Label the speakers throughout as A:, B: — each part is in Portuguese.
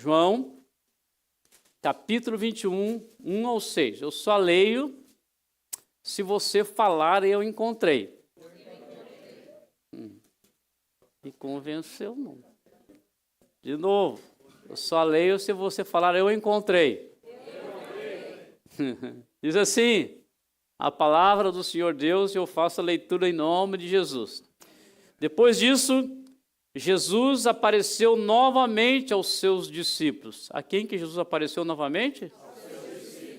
A: João, capítulo 21, 1 ao 6. Eu só leio se você falar eu encontrei. Me convenceu, não. De novo, eu só leio se você falar eu encontrei. Diz assim, a palavra do Senhor Deus, e eu faço a leitura em nome de Jesus. Depois disso, Jesus apareceu novamente aos seus discípulos. A quem que Jesus apareceu novamente?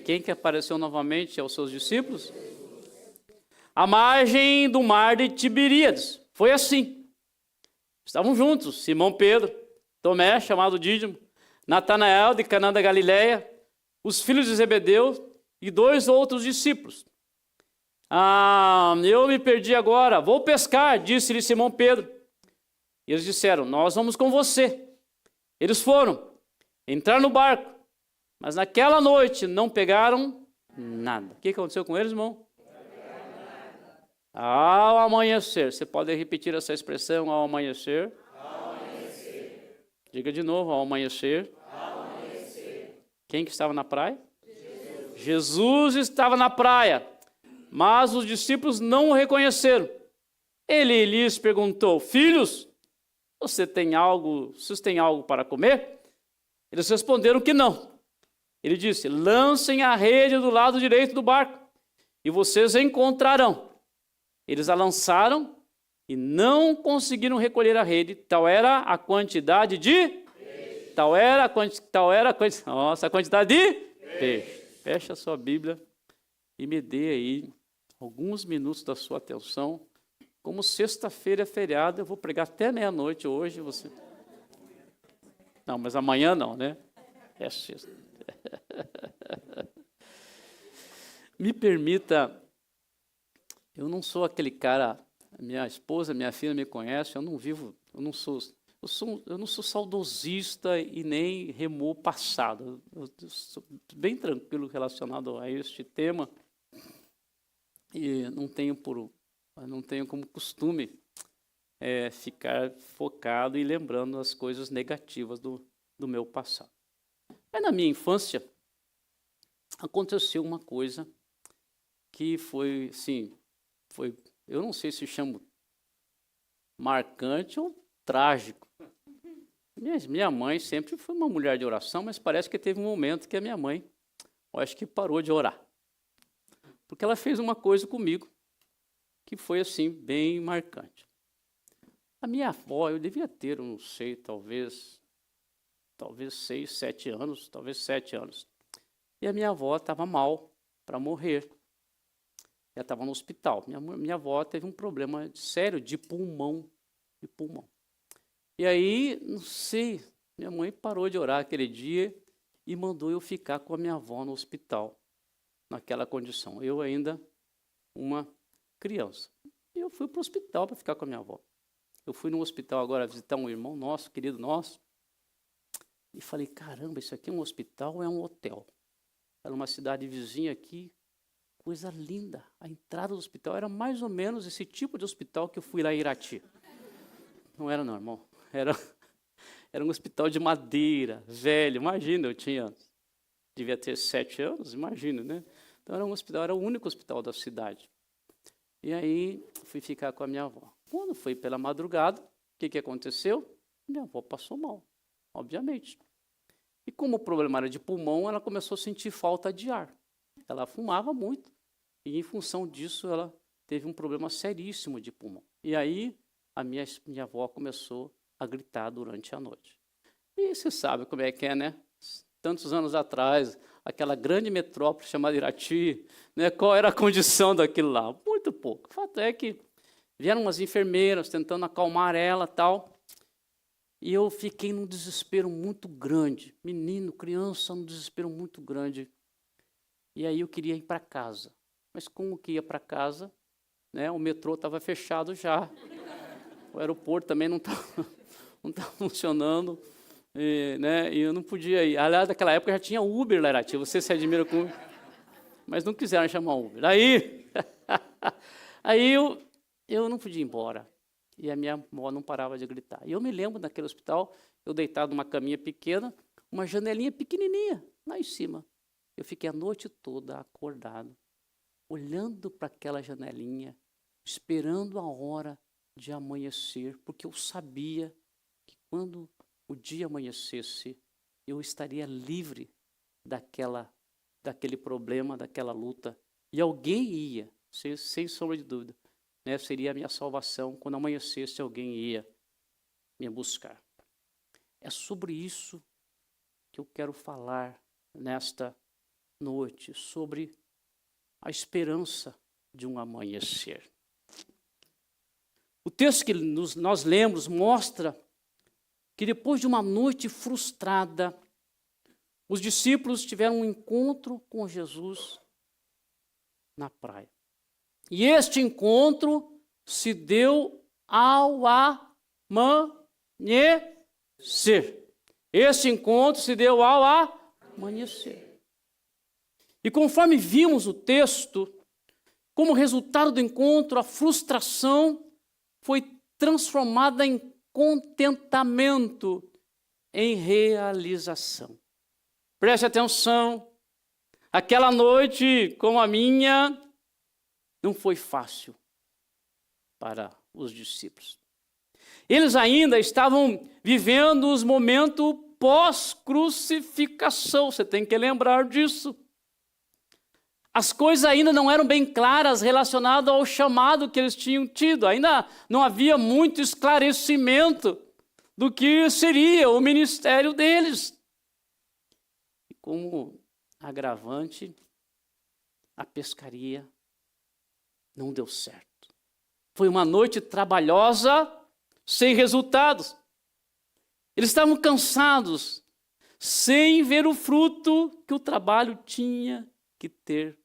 A: Quem que apareceu novamente aos seus discípulos? À margem do mar de Tiberíades. Foi assim. Estavam juntos, Simão Pedro, Tomé, chamado Dídimo, Natanael de Caná da Galileia, os filhos de Zebedeu e 2 outros discípulos. Eu me perdi agora, vou pescar, disse-lhe Simão Pedro. E eles disseram, nós vamos com você. Eles foram, entraram no barco, mas naquela noite não pegaram nada. O que aconteceu com eles, irmão? Ao amanhecer. Você pode repetir essa expressão, ao amanhecer? Ao amanhecer. Diga de novo, ao amanhecer. Ao amanhecer. Quem que estava na praia? Jesus estava na praia, mas os discípulos não o reconheceram. Ele lhes perguntou, filhos, vocês têm algo para comer? Eles responderam que não. Ele disse, lancem a rede do lado direito do barco e vocês encontrarão. Eles a lançaram e não conseguiram recolher a rede, tal era a quantidade de peixe. A quantidade de peixe. Feche a sua Bíblia e me dê aí alguns minutos da sua atenção. Como sexta-feira é feriado, eu vou pregar até meia-noite hoje. Não, mas amanhã não, né? É sexta. Me permita, eu não sou aquele cara, minha esposa, minha filha me conhece, eu não sou saudosista e nem remoo passado. Eu sou bem tranquilo relacionado a este tema e não tenho como costume ficar focado e lembrando as coisas negativas do meu passado. Mas na minha infância aconteceu uma coisa que foi, eu não sei se chamo marcante ou trágico. Minha mãe sempre foi uma mulher de oração, mas parece que teve um momento que a minha mãe, eu acho que parou de orar. Porque ela fez uma coisa comigo que foi assim, bem marcante. A minha avó, eu devia ter, eu não sei, talvez 6, 7 anos, talvez 7 anos. E a minha avó estava mal para morrer. Ela estava no hospital. Minha avó teve um problema sério de pulmão. E aí, não sei, minha mãe parou de orar aquele dia e mandou eu ficar com a minha avó no hospital, naquela condição. Eu ainda, uma criança. E eu fui para o hospital para ficar com a minha avó. Eu fui no hospital agora visitar um irmão nosso, querido nosso, e falei, caramba, isso aqui é um hospital ou é um hotel? Era uma cidade vizinha aqui, coisa linda. A entrada do hospital era mais ou menos esse tipo de hospital que eu fui lá em Irati. Não era não, irmão. Era um hospital de madeira, velho. Imagina, devia ter 7 anos, imagina, né? Então era um hospital, era o único hospital da cidade. E aí fui ficar com a minha avó. Quando foi pela madrugada, o que aconteceu? Minha avó passou mal, obviamente. E como o problema era de pulmão, ela começou a sentir falta de ar. Ela fumava muito e, em função disso, ela teve um problema seríssimo de pulmão. E aí a minha avó começou a gritar durante a noite. E você sabe como é que é, né? Tantos anos atrás, aquela grande metrópole chamada Irati, né? Qual era a condição daquilo lá? Muito pouco. O fato é que vieram umas enfermeiras tentando acalmar ela e tal. E eu fiquei num desespero muito grande. Menino, criança, num desespero muito grande. E aí eu queria ir para casa. Mas como que ia para casa? Né? O metrô estava fechado já. O aeroporto também não estava funcionando. E eu não podia ir. Aliás, naquela época já tinha Uber lá, Irati. Você se admira com Uber. Mas não quiseram chamar Uber. Aí eu não podia ir embora. E a minha avó não parava de gritar. E eu me lembro, naquele hospital, eu deitado numa caminha pequena, uma janelinha pequenininha lá em cima. Eu fiquei a noite toda acordado, olhando para aquela janelinha, esperando a hora de amanhecer, porque eu sabia que quando o dia amanhecesse, eu estaria livre daquele problema, daquela luta. E alguém ia, sem sombra de dúvida, né, seria a minha salvação. Quando amanhecesse, alguém ia me buscar. É sobre isso que eu quero falar nesta noite, sobre a esperança de um amanhecer. O texto que nós lemos mostra que depois de uma noite frustrada, os discípulos tiveram um encontro com Jesus na praia. E este encontro se deu ao amanhecer. Este encontro se deu ao amanhecer. E conforme vimos o texto, como resultado do encontro, a frustração foi transformada em contentamento, em realização. Preste atenção, aquela noite como a minha não foi fácil para os discípulos. Eles ainda estavam vivendo os momentos pós-crucificação, você tem que lembrar disso. As coisas ainda não eram bem claras relacionadas ao chamado que eles tinham tido. Ainda não havia muito esclarecimento do que seria o ministério deles. E como agravante, a pescaria não deu certo. Foi uma noite trabalhosa, sem resultados. Eles estavam cansados, sem ver o fruto que o trabalho tinha que ter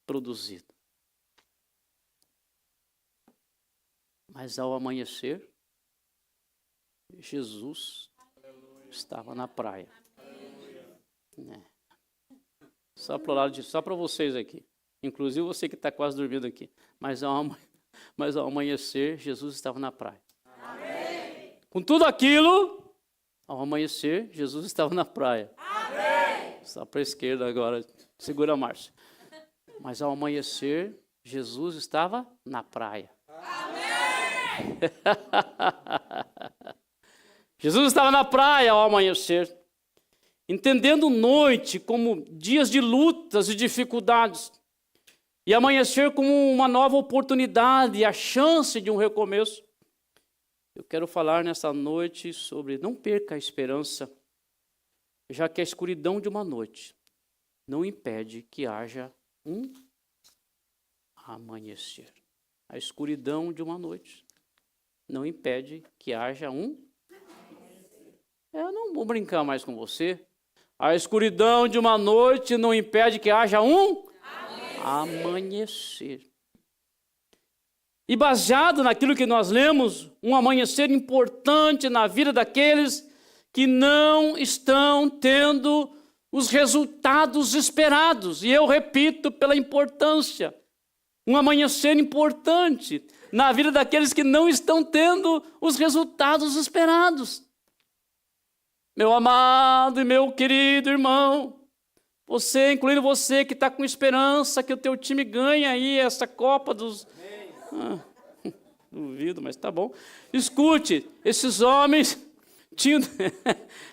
A: produzido. Mas ao amanhecer, Jesus estava na praia. Só para vocês aqui. Inclusive você que está quase dormindo aqui. Mas ao amanhecer, Jesus estava na praia. Amém. Com tudo aquilo, ao amanhecer, Jesus estava na praia. Amém. Só para a esquerda agora. Segura a marcha. Mas ao amanhecer, Jesus estava na praia. Amém. Jesus estava na praia ao amanhecer, entendendo noite como dias de lutas e dificuldades, e amanhecer como uma nova oportunidade e a chance de um recomeço. Eu quero falar nessa noite sobre não perca a esperança, já que a escuridão de uma noite não impede que haja um amanhecer. A escuridão de uma noite não impede que haja um amanhecer. Eu não vou brincar mais com você. A escuridão de uma noite não impede que haja um amanhecer. E baseado naquilo que nós lemos, um amanhecer importante na vida daqueles que não estão tendo os resultados esperados. E eu repito pela importância. Um amanhecer importante na vida daqueles que não estão tendo os resultados esperados. Meu amado e meu querido irmão, você, incluindo você que está com esperança que o teu time ganhe aí essa Copa dos... duvido, mas tá bom. Escute, esses homens tinham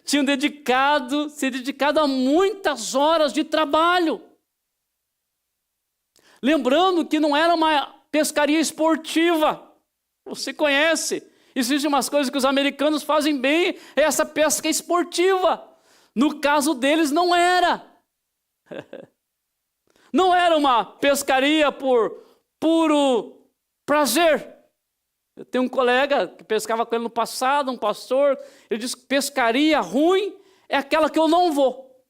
A: se dedicado a muitas horas de trabalho. Lembrando que não era uma pescaria esportiva. Você conhece. Existem umas coisas que os americanos fazem bem, é essa pesca esportiva. No caso deles, não era. Não era uma pescaria por puro prazer. Eu tenho um colega que pescava com ele no passado, um pastor, ele disse que pescaria ruim é aquela que eu não vou.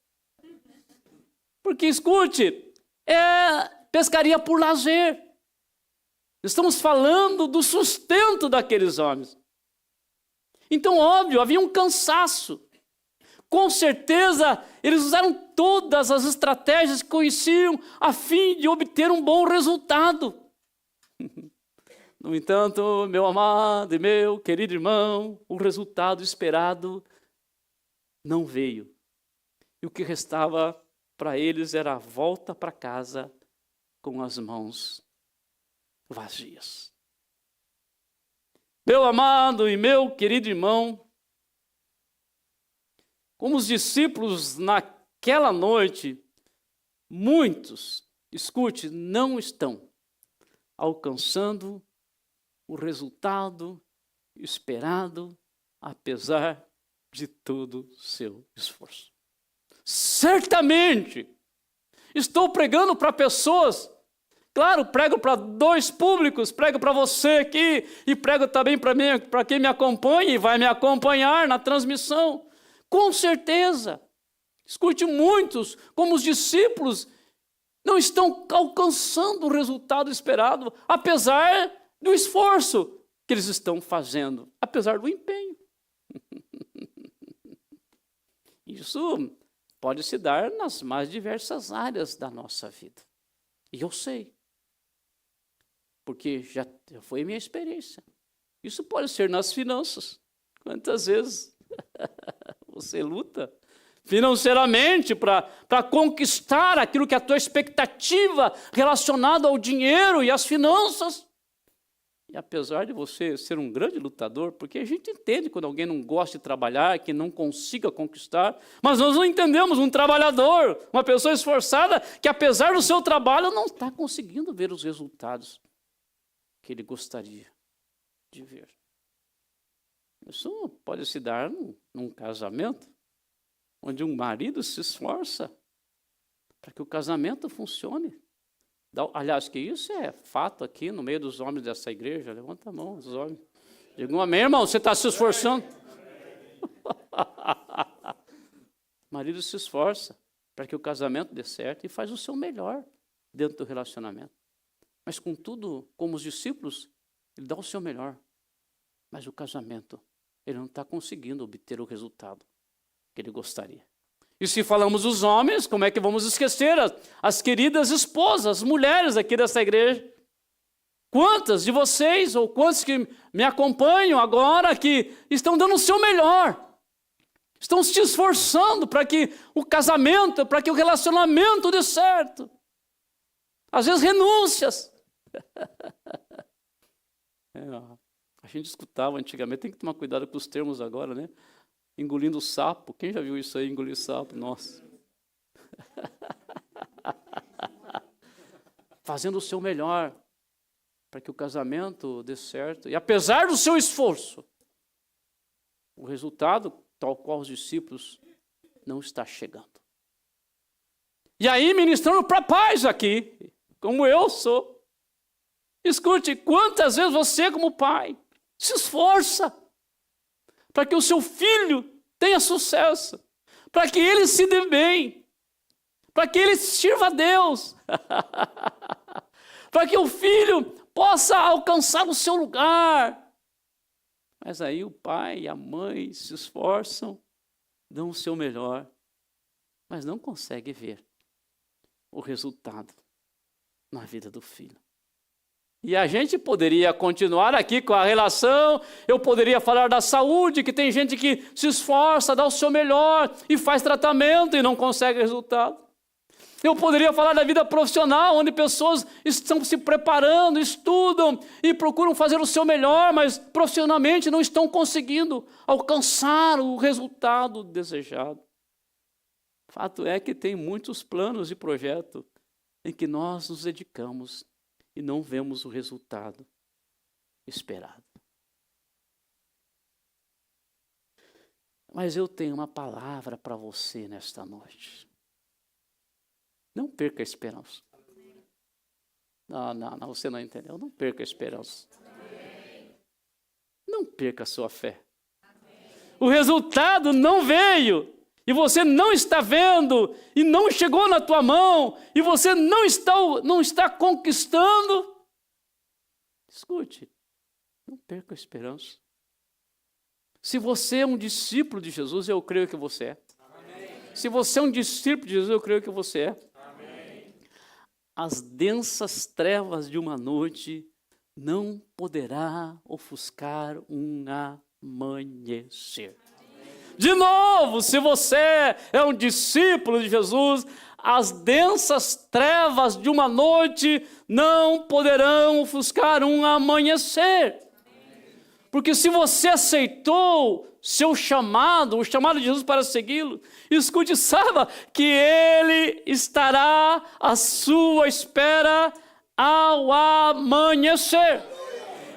A: Porque, escute, é pescaria por lazer. Estamos falando do sustento daqueles homens. Então, óbvio, havia um cansaço. Com certeza, eles usaram todas as estratégias que conheciam a fim de obter um bom resultado. No entanto, meu amado e meu querido irmão, o resultado esperado não veio E o que restava para eles era a volta para casa com as mãos vazias. Meu amado e meu querido irmão, como os discípulos naquela noite, muitos, escute, não estão alcançando o resultado esperado, apesar de todo o seu esforço. Certamente, estou pregando para pessoas, claro, prego para dois públicos, prego para você aqui e prego também para quem me acompanha e vai me acompanhar na transmissão. Com certeza, escute, muitos, como os discípulos, não estão alcançando o resultado esperado, apesar do esforço que eles estão fazendo, apesar do empenho. Isso pode se dar nas mais diversas áreas da nossa vida. E eu sei, porque já foi a minha experiência. Isso pode ser nas finanças. Quantas vezes você luta financeiramente para conquistar aquilo que é a tua expectativa relacionada ao dinheiro e às finanças. E apesar de você ser um grande lutador, porque a gente entende quando alguém não gosta de trabalhar, que não consiga conquistar, mas nós não entendemos um trabalhador, uma pessoa esforçada, que apesar do seu trabalho não está conseguindo ver os resultados que ele gostaria de ver. Isso pode se dar num casamento, onde um marido se esforça para que o casamento funcione. Aliás, que isso é fato aqui no meio dos homens dessa igreja. Levanta a mão, os homens. Diga um amém, irmão, você está se esforçando. O marido se esforça para que o casamento dê certo e faz o seu melhor dentro do relacionamento. Mas contudo, como os discípulos, ele dá o seu melhor. Mas o casamento, ele não está conseguindo obter o resultado que ele gostaria. E se falamos dos homens, como é que vamos esquecer as queridas esposas, as mulheres aqui dessa igreja? Quantas de vocês, ou quantos que me acompanham agora, que estão dando o seu melhor, estão se esforçando para que o casamento, para que o relacionamento dê certo. Às vezes renúncias. A gente escutava antigamente, tem que tomar cuidado com os termos agora, né? Engolindo sapo. Quem já viu isso aí, engolir sapo? Nossa. Fazendo o seu melhor para que o casamento dê certo. E apesar do seu esforço, o resultado, tal qual os discípulos, não está chegando. E aí, ministrando para pais aqui, como eu sou. Escute, quantas vezes você, como pai, se esforça para que o seu filho tenha sucesso, para que ele se dê bem, para que ele sirva a Deus, para que o filho possa alcançar o seu lugar. Mas aí o pai e a mãe se esforçam, dão o seu melhor, mas não conseguem ver o resultado na vida do filho. E a gente poderia continuar aqui com a relação, eu poderia falar da saúde, que tem gente que se esforça, dá o seu melhor e faz tratamento e não consegue resultado. Eu poderia falar da vida profissional, onde pessoas estão se preparando, estudam e procuram fazer o seu melhor, mas profissionalmente não estão conseguindo alcançar o resultado desejado. Fato é que tem muitos planos e projetos em que nós nos dedicamos e não vemos o resultado esperado. Mas eu tenho uma palavra para você nesta noite. Não perca a esperança. Não, você não entendeu. Não perca a esperança. Não perca a sua fé. O resultado não veio. E você não está vendo, e não chegou na tua mão, e você não está conquistando. Escute, não perca a esperança. Se você é um discípulo de Jesus, eu creio que você é. Amém. Se você é um discípulo de Jesus, eu creio que você é. Amém. As densas trevas de uma noite não poderá ofuscar um amanhecer. De novo, se você é um discípulo de Jesus, as densas trevas de uma noite não poderão ofuscar um amanhecer. Porque se você aceitou seu chamado, o chamado de Jesus para segui-lo, escute, saiba que Ele estará à sua espera ao amanhecer.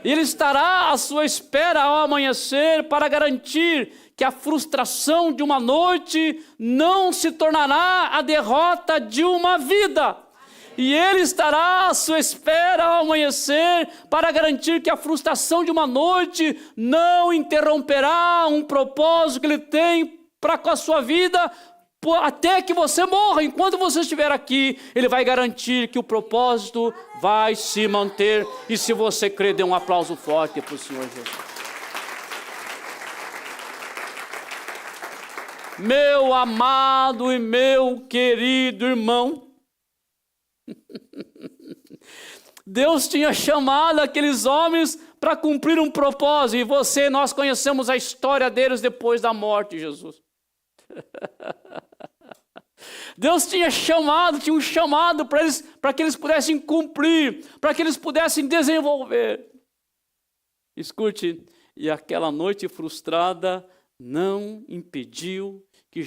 A: Ele estará à sua espera ao amanhecer para garantir que a frustração de uma noite não se tornará a derrota de uma vida. E Ele estará à sua espera ao amanhecer para garantir que a frustração de uma noite não interromperá um propósito que Ele tem para com a sua vida até que você morra. Enquanto você estiver aqui, Ele vai garantir que o propósito vai se manter. E se você crer, dê um aplauso forte para o Senhor Jesus. Meu amado e meu querido irmão, Deus tinha chamado aqueles homens para cumprir um propósito, e nós conhecemos a história deles depois da morte de Jesus. Deus tinha um chamado para que eles pudessem cumprir, para que eles pudessem desenvolver. Escute, e aquela noite frustrada não impediu que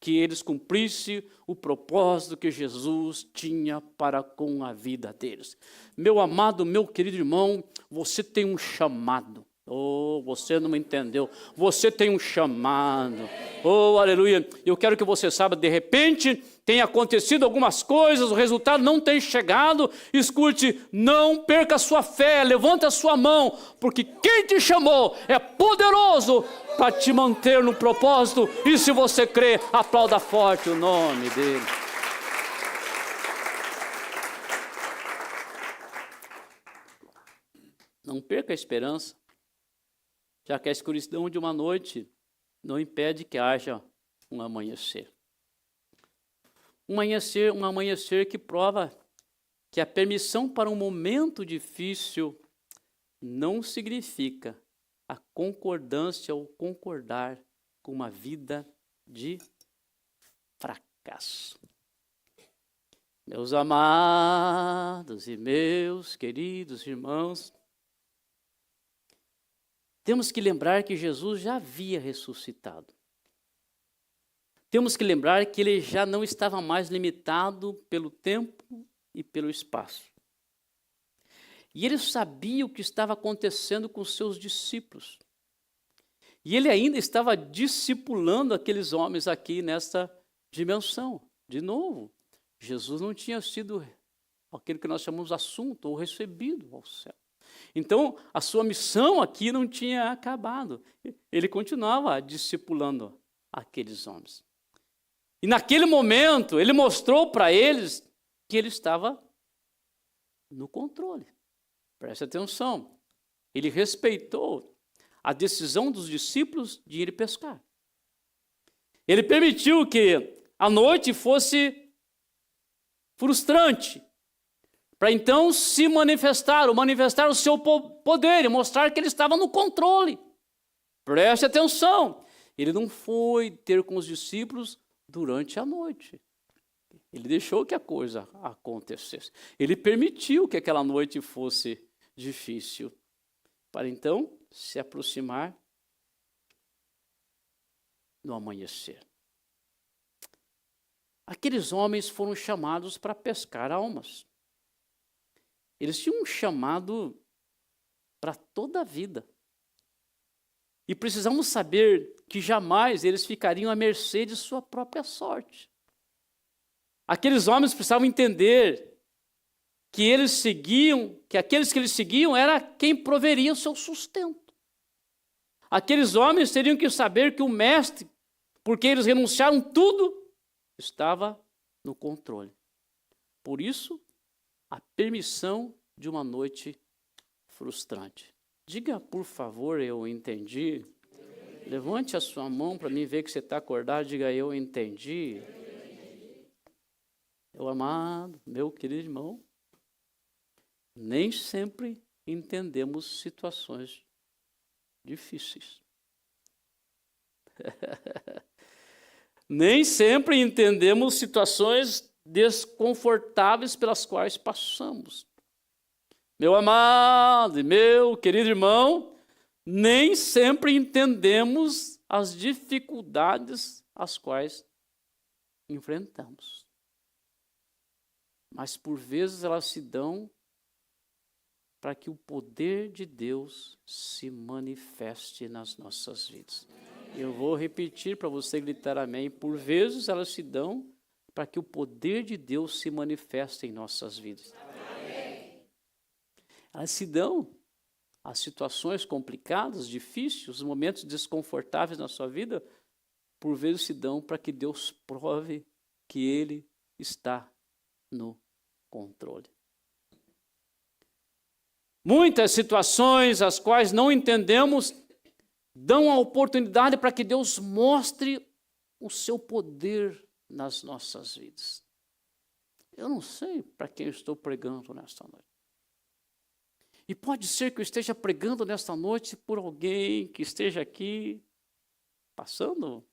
A: eles cumprissem o propósito que Jesus tinha para com a vida deles. Meu amado, meu querido irmão, você tem um chamado. Oh, você não me entendeu. Você tem um chamado. Oh, aleluia. Eu quero que você saiba, de repente tem acontecido algumas coisas, o resultado não tem chegado. Escute, não perca a sua fé, levanta a sua mão, porque quem te chamou é poderoso para te manter no propósito. E se você crê, aplauda forte o nome dele. Não perca a esperança, já que a escuridão de uma noite não impede que haja um amanhecer. Um amanhecer que prova que a permissão para um momento difícil não significa a concordância ou concordar com uma vida de fracasso. Meus amados e meus queridos irmãos, temos que lembrar que Jesus já havia ressuscitado. Temos que lembrar que Ele já não estava mais limitado pelo tempo e pelo espaço. E Ele sabia o que estava acontecendo com os seus discípulos. E Ele ainda estava discipulando aqueles homens aqui nessa dimensão. De novo, Jesus não tinha sido aquele que nós chamamos assunto ou recebido ao céu. Então, a sua missão aqui não tinha acabado. Ele continuava discipulando aqueles homens. E naquele momento, ele mostrou para eles que ele estava no controle. Preste atenção. Ele respeitou a decisão dos discípulos de ir pescar. Ele permitiu que a noite fosse frustrante, para então se manifestar o seu poder e mostrar que ele estava no controle. Preste atenção, ele não foi ter com os discípulos durante a noite. Ele deixou que a coisa acontecesse. Ele permitiu que aquela noite fosse difícil, para então se aproximar do amanhecer. Aqueles homens foram chamados para pescar almas. Eles tinham um chamado para toda a vida. E precisamos saber que jamais eles ficariam à mercê de sua própria sorte. Aqueles homens precisavam entender que aqueles que eles seguiam era quem proveria o seu sustento. Aqueles homens teriam que saber que o mestre, porque eles renunciaram tudo, estava no controle. Por isso, a permissão de uma noite frustrante. Diga, por favor, eu entendi. Levante a sua mão para mim ver que você está acordado. Diga, eu entendi. Meu amado, meu querido irmão, nem sempre entendemos situações difíceis. Nem sempre entendemos situações desconfortáveis pelas quais passamos. Meu amado e meu querido irmão, nem sempre entendemos as dificuldades às quais enfrentamos. Mas por vezes elas se dão para que o poder de Deus se manifeste nas nossas vidas. Eu vou repetir para você gritar amém. Por vezes elas se dão para que o poder de Deus se manifeste em nossas vidas. Amém. Elas se dão às situações complicadas, difíceis, os momentos desconfortáveis na sua vida, por vezes se dão para que Deus prove que Ele está no controle. Muitas situações as quais não entendemos dão a oportunidade para que Deus mostre o seu poder nas nossas vidas. Eu não sei para quem eu estou pregando nesta noite. E pode ser que eu esteja pregando nesta noite por alguém que esteja aqui passando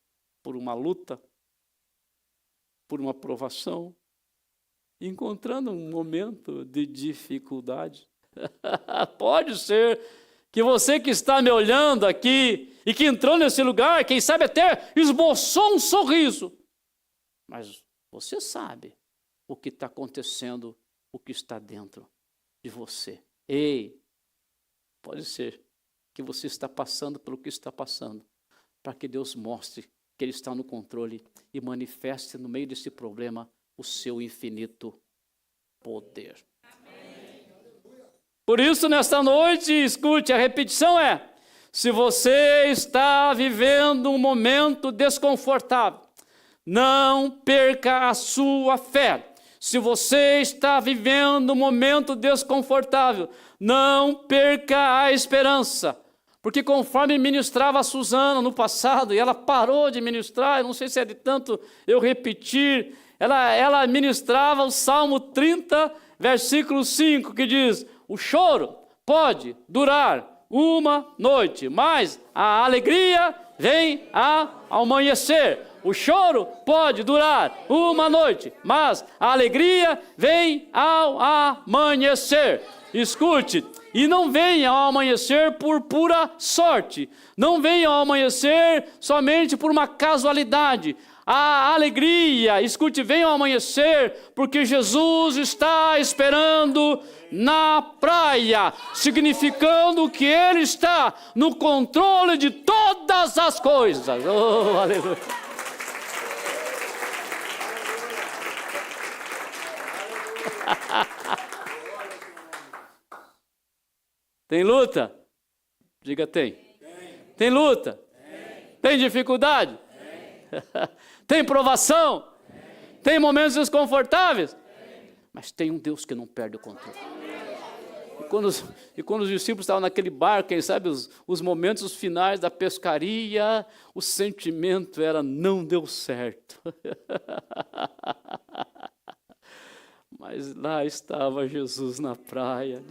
A: por uma luta, por uma provação, encontrando um momento de dificuldade. Pode ser que você que está me olhando aqui e que entrou nesse lugar, quem sabe até esboçou um sorriso. Mas você sabe o que está acontecendo, o que está dentro de você. Ei, pode ser que você está passando pelo que está passando, para que Deus mostre que Ele está no controle e manifeste no meio desse problema o seu infinito poder. Por isso, nesta noite, escute, a repetição é: se você está vivendo um momento desconfortável, não perca a sua fé. Se você está vivendo um momento desconfortável, não perca a esperança. Porque conforme ministrava a Suzana no passado, e ela parou de ministrar, eu não sei se é de tanto eu repetir, ela ministrava o Salmo 30, versículo 5, que diz: o choro pode durar uma noite, mas a alegria vem ao amanhecer. O choro pode durar uma noite, mas a alegria vem ao amanhecer. Escute, e não vem ao amanhecer por pura sorte, não vem ao amanhecer somente por uma casualidade. A alegria, escute, vem ao amanhecer porque Jesus está esperando na praia, significando que Ele está no controle de todas as coisas. Oh, aleluia. Tem luta? Diga tem. Tem luta? Tem dificuldade? Tem provação? Tem momentos desconfortáveis? Mas tem um Deus que não perde o controle. E quando os discípulos estavam naquele barco, quem sabe os momentos finais da pescaria, o sentimento era: não deu certo. Mas lá estava Jesus na praia,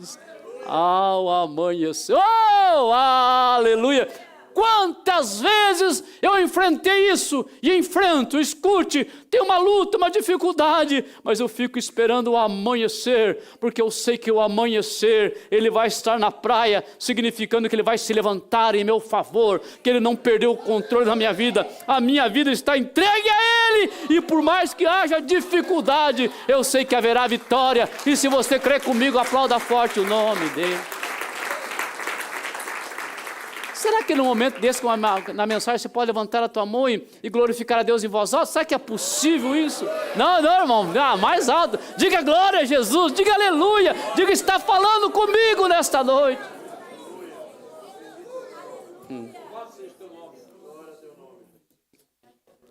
A: ao amanhecer. Oh, aleluia! Quantas vezes eu enfrentei isso e enfrento, escute, tem uma luta, uma dificuldade, mas eu fico esperando o amanhecer, porque eu sei que o amanhecer, Ele vai estar na praia, significando que Ele vai se levantar em meu favor, que Ele não perdeu o controle da minha vida, a minha vida está entregue a Ele, e por mais que haja dificuldade, eu sei que haverá vitória, e se você crê comigo, aplauda forte o nome dEle. Será que no momento desse, na mensagem, você pode levantar a tua mão e glorificar a Deus em voz alta? Será que é possível isso? Não, irmão, mais alto. Diga glória a Jesus, diga aleluia, diga está falando comigo nesta noite.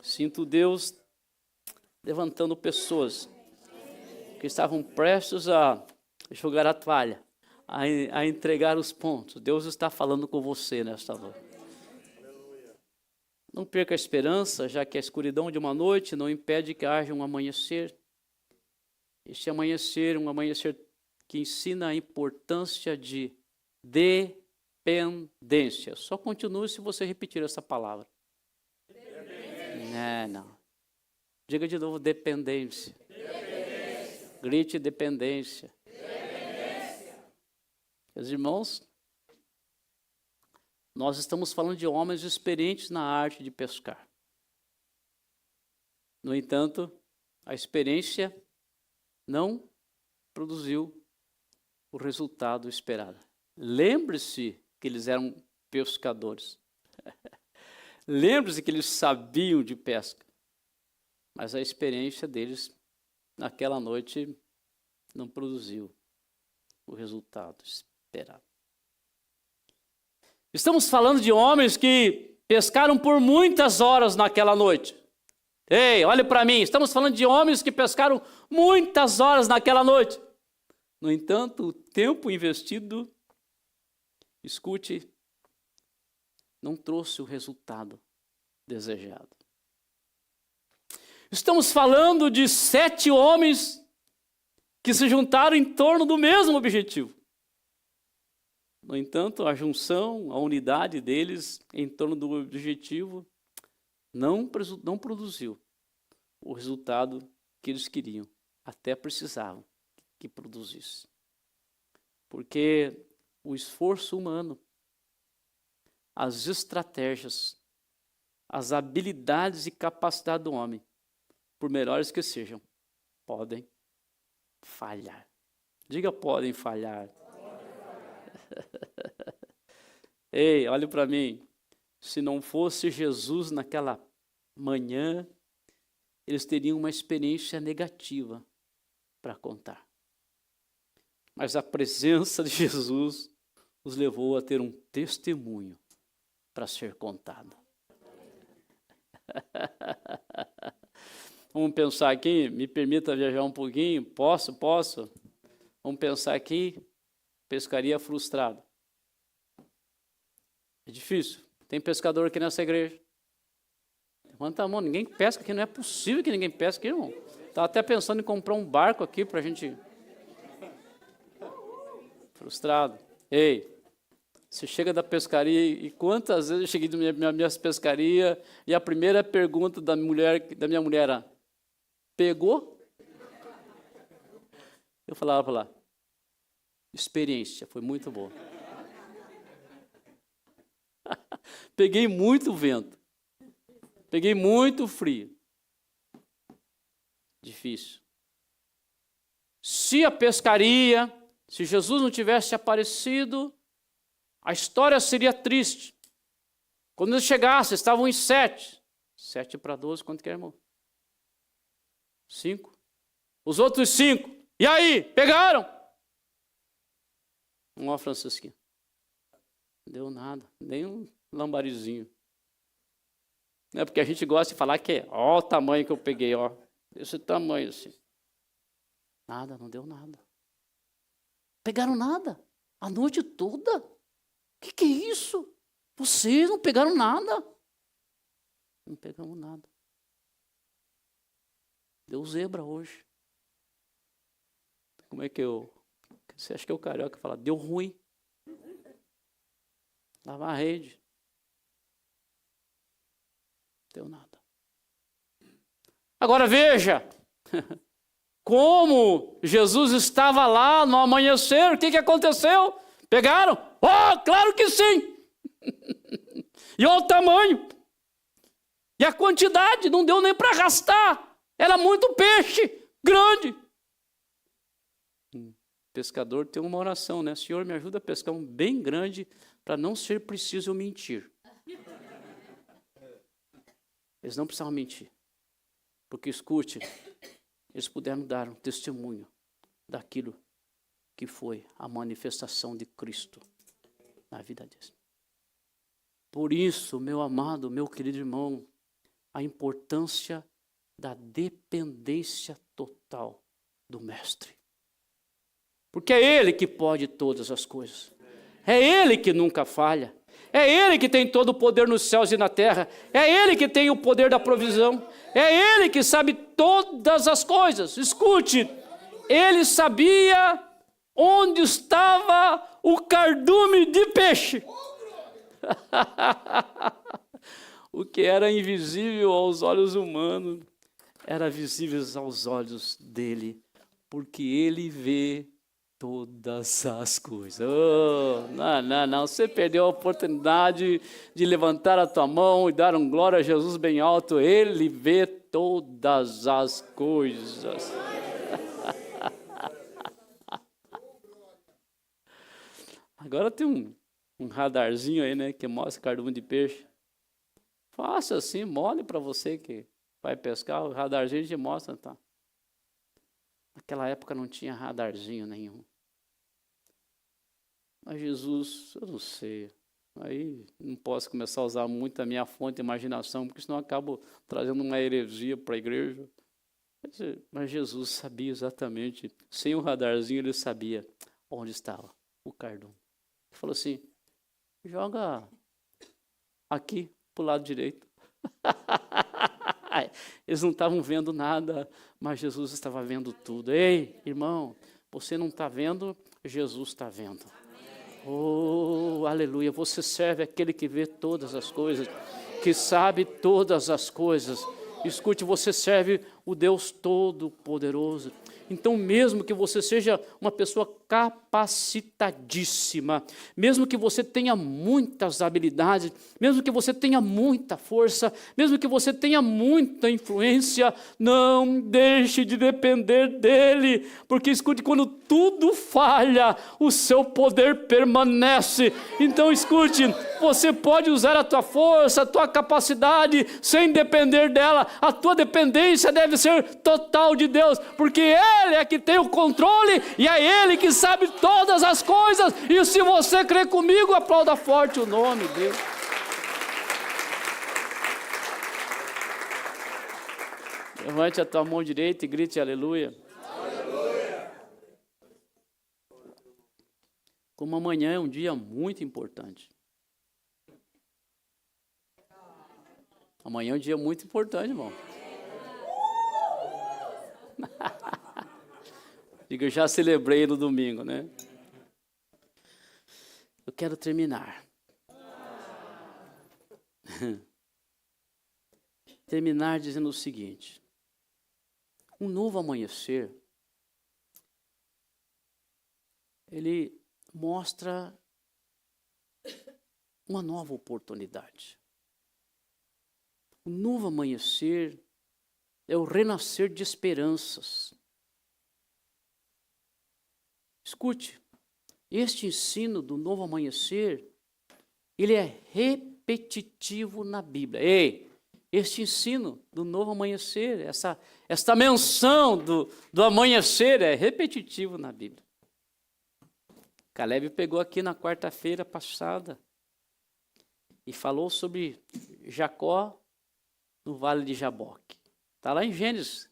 A: Sinto Deus levantando pessoas que estavam prestes a jogar a toalha, a entregar os pontos. Deus está falando com você nesta noite. Não perca a esperança, já que a escuridão de uma noite não impede que haja um amanhecer. Este amanhecer, um amanhecer que ensina a importância de dependência. Só continue se você repetir essa palavra. Não. Diga de novo, dependência. Grite dependência. Meus irmãos, nós estamos falando de homens experientes na arte de pescar. No entanto, a experiência não produziu o resultado esperado. Lembre-se que eles eram pescadores. Lembre-se que eles sabiam de pesca. Mas a experiência deles naquela noite não produziu o resultado esperado. Estamos falando de homens que pescaram por muitas horas naquela noite. Ei, olhe para mim, estamos falando de homens que pescaram muitas horas naquela noite. No entanto, o tempo investido, escute, não trouxe o resultado desejado. Estamos falando de 7 homens que se juntaram em torno do mesmo objetivo. No entanto, a junção, a unidade deles em torno do objetivo não produziu o resultado que eles queriam, até precisavam que produzisse. Porque o esforço humano, as estratégias, as habilidades e capacidade do homem, por melhores que sejam, podem falhar. Diga, podem falhar. Ei, olhe para mim. Se não fosse Jesus naquela manhã, eles teriam uma experiência negativa para contar. Mas a presença de Jesus os levou a ter um testemunho para ser contado. Vamos pensar aqui, me permita viajar um pouquinho, posso? Vamos pensar aqui, pescaria frustrada. É difícil. Tem pescador aqui nessa igreja? Levanta a mão, ninguém pesca aqui, não é possível que ninguém pesque aqui, irmão. Estava até pensando em comprar um barco aqui para a gente... Frustrado. Ei, você chega da pescaria e quantas vezes eu cheguei da minha pescaria e a primeira pergunta da minha mulher era, pegou? Eu falava para lá, experiência, foi muito boa. Peguei muito vento. Peguei muito frio. Difícil. Se a pescaria, se Jesus não tivesse aparecido, a história seria triste. Quando eles chegassem, estavam em 7. 7 para 12, quanto que é, irmão? 5. Os outros 5. E aí, pegaram? Ó, Francisquinho. Não deu nada, nem um lambarizinho. Não é porque a gente gosta de falar que é, ó o tamanho que eu peguei, ó. Esse tamanho assim. Nada, não deu nada. Pegaram nada. A noite toda. O que é isso? Vocês não pegaram nada. Não pegamos nada. Deu zebra hoje. Como é que você acha que é o carioca que fala? Deu ruim. Lavar a rede. Deu nada. Agora veja, como Jesus estava lá no amanhecer, o que aconteceu? Pegaram? Oh, claro que sim! E olha o tamanho. E a quantidade, não deu nem para arrastar. Era muito peixe, grande. O pescador tem uma oração, né? Senhor, me ajuda a pescar um bem grande para não ser preciso eu mentir. Eles não precisavam mentir. Porque, escute, eles puderam dar um testemunho daquilo que foi a manifestação de Cristo na vida deles. Por isso, meu amado, meu querido irmão, a importância da dependência total do Mestre. Porque é Ele que pode todas as coisas. É Ele que nunca falha. É Ele que tem todo o poder nos céus e na terra. É Ele que tem o poder da provisão. É Ele que sabe todas as coisas. Escute, Ele sabia onde estava o cardume de peixe. O que era invisível aos olhos humanos era visível aos olhos dele, porque ele vê todas as coisas. Oh, não, você perdeu a oportunidade de levantar a tua mão e dar um glória a Jesus bem alto. Ele vê todas as coisas. Agora tem um radarzinho aí, né, que mostra cardume de peixe. Faça assim, mole para você que vai pescar, o radarzinho te mostra, tá? Naquela época não tinha radarzinho nenhum. Mas Jesus, eu não sei, aí não posso começar a usar muito a minha fonte de imaginação, porque senão eu acabo trazendo uma heresia para a igreja. Mas Jesus sabia exatamente, sem o radarzinho ele sabia onde estava o cardume. Ele falou assim, joga aqui para o lado direito. Eles não estavam vendo nada, mas Jesus estava vendo tudo. Ei, irmão, você não está vendo, Jesus está vendo. Oh, aleluia, você serve aquele que vê todas as coisas, que sabe todas as coisas. Escute, você serve o Deus Todo-Poderoso. Então, mesmo que você seja uma pessoa capacitadíssima, mesmo que você tenha muitas habilidades, mesmo que você tenha muita força, mesmo que você tenha muita influência, não deixe de depender dele, porque escute, quando tudo falha, o seu poder permanece. Então, escute, você pode usar a tua força, a tua capacidade, sem depender dela. A tua dependência deve ser total de Deus, porque Ele é que tem o controle e é Ele que sabe todas as coisas. E se você crê comigo, aplauda forte o nome dele. Levante a tua mão direita e grite aleluia. Aleluia. Como amanhã é um dia muito importante. Amanhã é um dia muito importante, irmão. Diga, eu já celebrei no domingo, né? Eu quero terminar. Terminar dizendo o seguinte: um novo amanhecer, ele mostra uma nova oportunidade. O novo amanhecer é o renascer de esperanças. Escute, este ensino do novo amanhecer, ele é repetitivo na Bíblia. Ei, este ensino do novo amanhecer, esta menção do amanhecer é repetitivo na Bíblia. Caleb pegou aqui na quarta-feira passada e falou sobre Jacó no Vale de Jaboque. Está lá em Gênesis,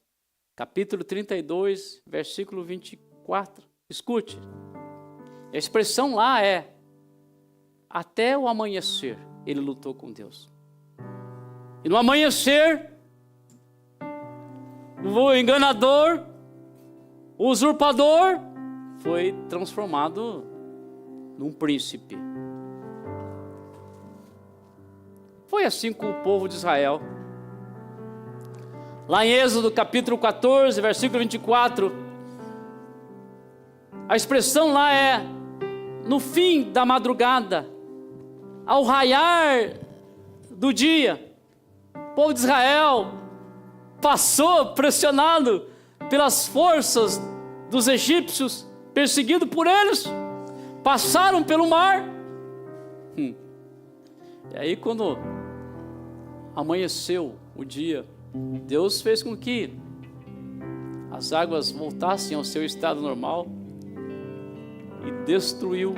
A: capítulo 32, versículo 24. Escute, a expressão lá é: até o amanhecer ele lutou com Deus. E no amanhecer, o enganador, o usurpador, foi transformado num príncipe. Foi assim com o povo de Israel. Lá em Êxodo capítulo 14, versículo 24, a expressão lá é: no fim da madrugada, ao raiar do dia, o povo de Israel passou pressionado pelas forças dos egípcios, perseguido por eles, passaram pelo mar. E aí quando amanheceu o dia, Deus fez com que as águas voltassem ao seu estado normal e destruiu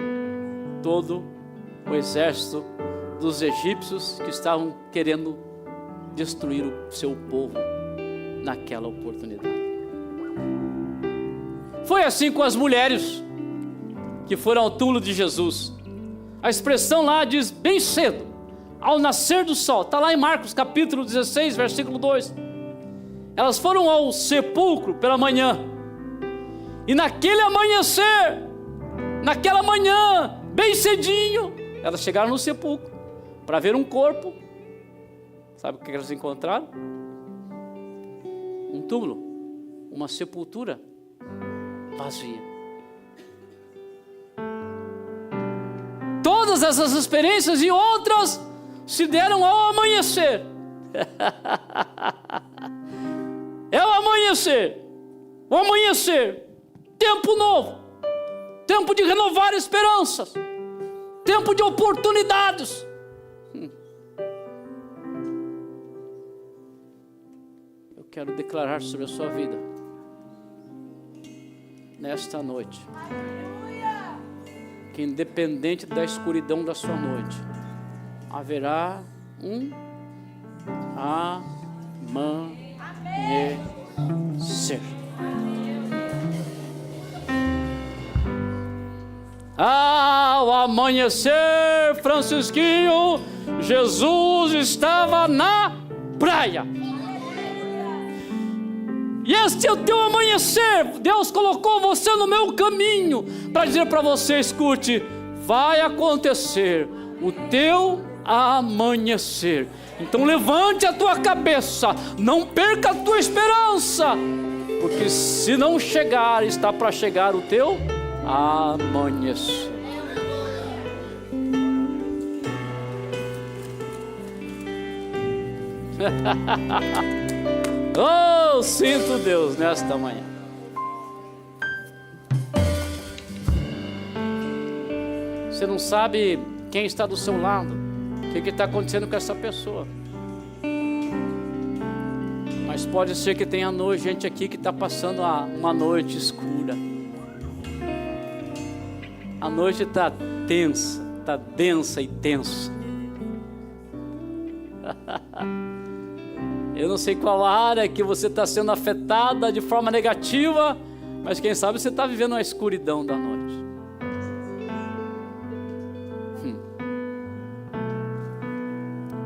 A: todo o exército dos egípcios que estavam querendo destruir o seu povo naquela oportunidade. Foi assim com as mulheres que foram ao túmulo de Jesus. A expressão lá diz bem cedo, ao nascer do sol. Está lá em Marcos capítulo 16, versículo 2. Elas foram ao sepulcro pela manhã. E naquele amanhecer, naquela manhã, bem cedinho, elas chegaram no sepulcro para ver um corpo Sabe o que eles encontraram? Um túmulo, uma sepultura vazia. Todas essas experiências e outras se deram ao amanhecer. É o amanhecer. O amanhecer. Tempo novo. Tempo de renovar esperanças. Tempo de oportunidades. Eu quero declarar sobre a sua vida nesta noite que, independente da escuridão da sua noite, haverá um amanhecer. Ao amanhecer, Francisquinho, Jesus estava na praia. E este é o teu amanhecer. Deus colocou você no meu caminho para dizer para você: escute, vai acontecer o teu amanhecer. Então levante a tua cabeça, não perca a tua esperança, porque se não chegar, está para chegar o teu amanhecer. Oh, sinto Deus nesta manhã. Você não sabe quem está do seu lado, o que está acontecendo com essa pessoa. Mas pode ser que tenha gente aqui que está passando uma noite escura. A noite está tensa, está densa e tensa. Eu não sei qual área que você está sendo afetada de forma negativa, mas quem sabe você está vivendo a escuridão da noite.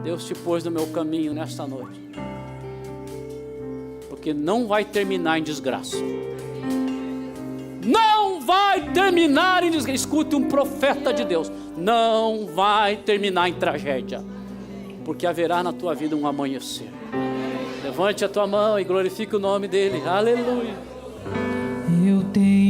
A: Deus te pôs no meu caminho nesta noite, porque não vai terminar em desgraça. Não vai terminar em desgraça. Escute um profeta de Deus: não vai terminar em tragédia, porque haverá na tua vida um amanhecer. Levante a tua mão e glorifique o nome dele. Aleluia.
B: Eu tenho